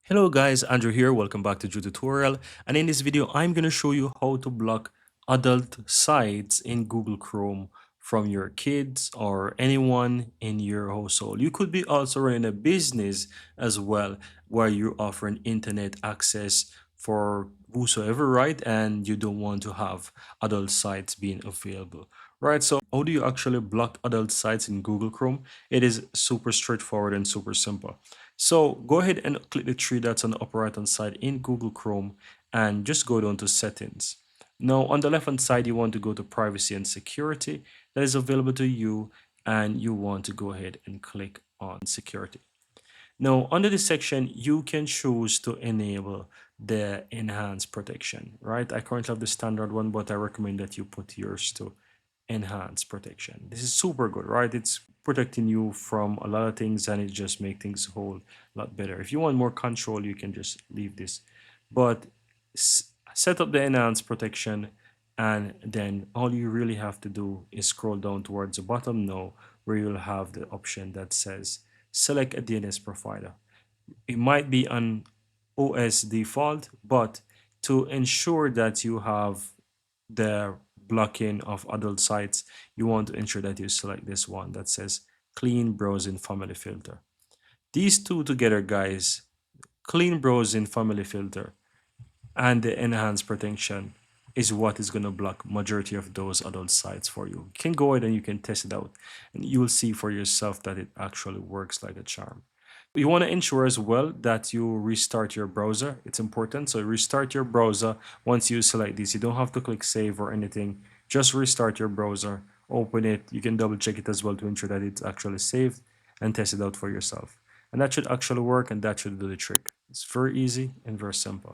Hello guys, Andrew here. Welcome back to Drew Tutorial. And in this video, I'm going to show you how to block adult sites in Google Chrome from your kids or anyone in your household. You could be also running a business as well where you're offering internet access for whosoever, right? And you don't want to have adult sites being available. Right, so how do you actually block adult sites in Google Chrome? It is super straightforward and super simple. So go ahead and click the three dots on the upper right hand side in Google Chrome and just go down to settings. Now on the left hand side, you want to go to privacy and security that is available to you, and you want to go ahead and click on security. Now under this section, you can choose to enable the enhanced protection, right? I currently have the standard one, but I recommend that you put yours to enhanced protection. This is super good, right? It's protecting you from a lot of things, and it just makes things a whole lot better. If you want more control, you can just leave this, but set up the enhanced protection, and then all you really have to do is scroll down towards the bottom now, where you'll have the option that says select a DNS provider. It might be an OS default, but to ensure that you have the blocking of adult sites, you want to ensure that you select this one that says clean browsing family filter. These two together, guys, clean browsing family filter and the enhanced protection, is what is going to block majority of those adult sites for you. You can go ahead and you can test it out, and you will see for yourself that it actually works like a charm. You want to ensure as well that you restart your browser. It's important. So restart your browser once you select this. You don't have to click save or anything. Just restart your browser, open it. You can double check it as well to ensure that it's actually saved, and test it out for yourself. And that should actually work, and that should do the trick. It's very easy and very simple.